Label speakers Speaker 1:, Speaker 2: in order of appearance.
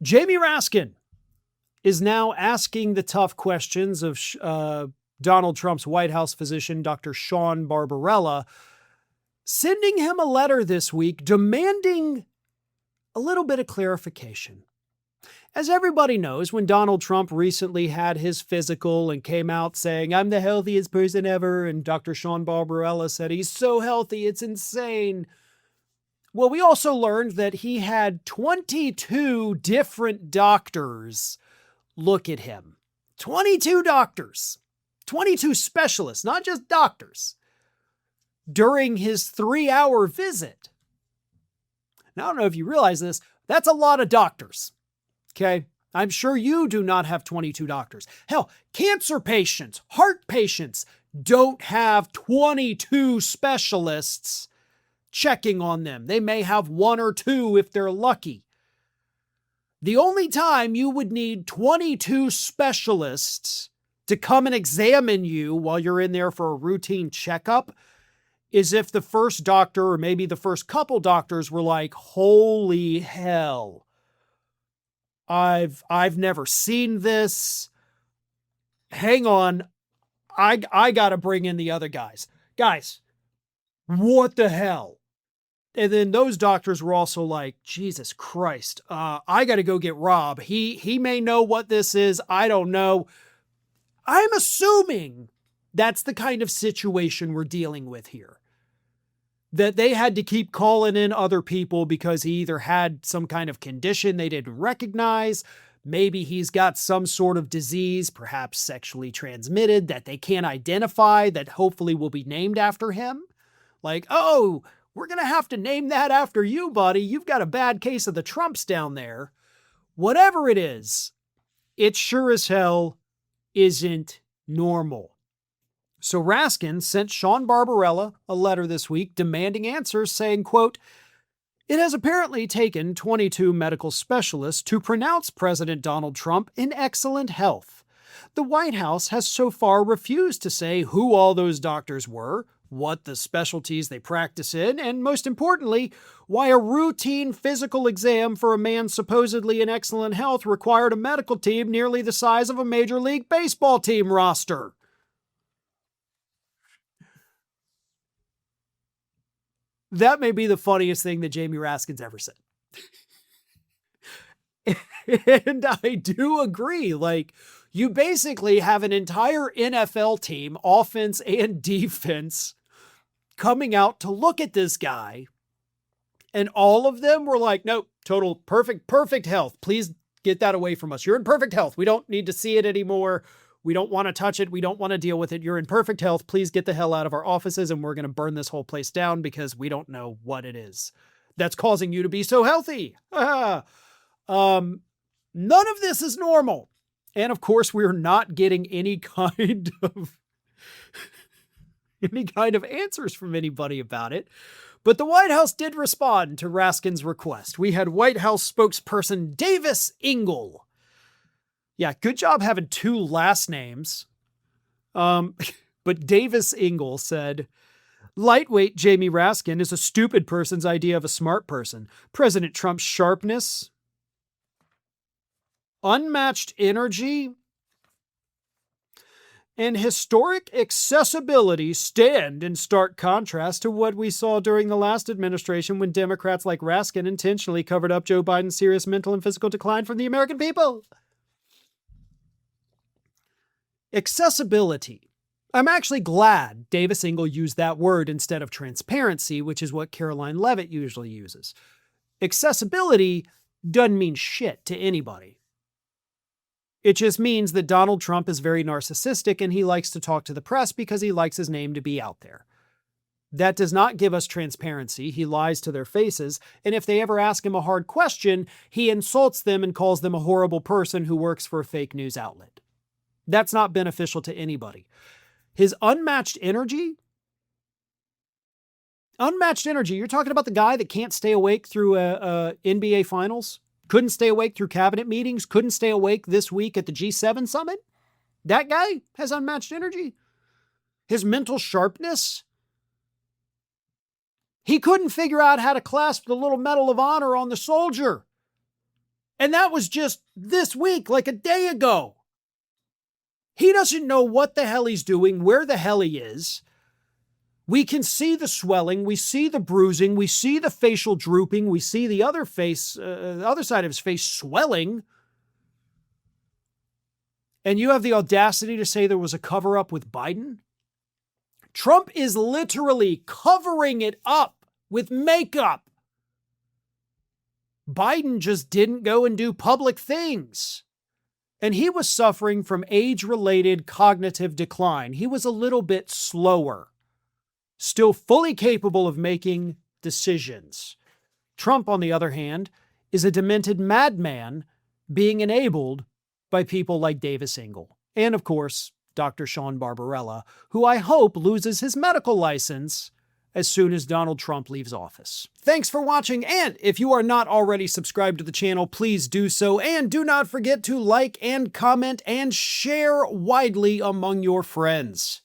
Speaker 1: Jamie Raskin is now asking the tough questions of Donald Trump's White House physician, Dr. Sean Barbarella, sending him a letter this week demanding a little bit of clarification. As everybody knows, when Donald Trump recently had his physical and came out saying, "I'm the healthiest person ever," and Dr. Sean Barbarella said, "He's so healthy, it's insane." Well, we also learned that he had 22 different doctors look at him. 22 doctors, 22 specialists, not just doctors, during his 3-hour visit. Now, I don't know if you realize this, that's a lot of doctors. Okay, I'm sure you do not have 22 doctors. Hell, cancer patients, heart patients don't have 22 specialists checking on them. They may have 1 or 2 if they're lucky. The only time you would need 22 specialists to come and examine you while you're in there for a routine checkup is if the first doctor or maybe the first couple doctors were like, "Holy hell. I've never seen this. Hang on. I got to bring in the other guys. Guys, what the hell?" And then those doctors were also like, "Jesus Christ, I got to go get Rob. He may know what this is. I don't know." I'm assuming that's the kind of situation we're dealing with here. That they had to keep calling in other people because he either had some kind of condition they didn't recognize, maybe he's got some sort of disease, perhaps sexually transmitted, that they can't identify, that hopefully will be named after him. Like, "Oh, we're going to have to name that after you, buddy. You've got a bad case of the Trumps down there." Whatever it is, it sure as hell isn't normal. So Raskin sent Sean Barbarella a letter this week demanding answers, saying, quote, "It has apparently taken 22 medical specialists to pronounce President Donald Trump in excellent health. The White House has so far refused to say who all those doctors were, what the specialties they practice in, and most importantly, why a routine physical exam for a man supposedly in excellent health required a medical team nearly the size of a Major League Baseball team roster." That may be the funniest thing that Jamie Raskin's ever said. And I do agree. Like, you basically have an entire NFL team, offense and defense, coming out to look at this guy. And all of them were like, "Nope, total perfect health. Please get that away from us. You're in perfect health. We don't need to see it anymore. We don't want to touch it. We don't want to deal with it. You're in perfect health. Please get the hell out of our offices, and we're going to burn this whole place down because we don't know what it is that's causing you to be so healthy." None of this is normal. And of course, we're not getting any kind of answers from anybody about it. But the White House did respond to Raskin's request. We had White House spokesperson Davis Ingle. Yeah, good job having 2 last names. But Davis Ingle said, "Lightweight Jamie Raskin is a stupid person's idea of a smart person. President Trump's sharpness, unmatched energy, and historic accessibility stand in stark contrast to what we saw during the last administration when Democrats like Raskin intentionally covered up Joe Biden's serious mental and physical decline from the American people." Accessibility. I'm actually glad Davis Ingle used that word instead of transparency, which is what Caroline Leavitt usually uses. Accessibility doesn't mean shit to anybody. It just means that Donald Trump is very narcissistic and he likes to talk to the press because he likes his name to be out there. That does not give us transparency. He lies to their faces. And if they ever ask him a hard question, he insults them and calls them a horrible person who works for a fake news outlet. That's not beneficial to anybody. His unmatched energy. You're talking about the guy that can't stay awake through a NBA finals, couldn't stay awake through cabinet meetings, couldn't stay awake this week at the G7 summit. That guy has unmatched energy. His mental sharpness. He couldn't figure out how to clasp the little Medal of Honor on the soldier. And that was just this week, like a day ago. He doesn't know what the hell he's doing, where the hell he is. We can see the swelling, we see the bruising, we see the facial drooping, we see the other side of his face swelling. And you have the audacity to say there was a cover-up with Biden? Trump is literally covering it up with makeup. Biden just didn't go and do public things. And he was suffering from age-related cognitive decline. He was a little bit slower, still fully capable of making decisions. Trump, on the other hand, is a demented madman being enabled by people like Davis Ingle. And, of course, Dr. Sean Barbarella, who I hope loses his medical license as soon as Donald Trump leaves office. Thanks for watching, and if you are not already subscribed to the channel, please do so, and do not forget to like and comment and share widely among your friends.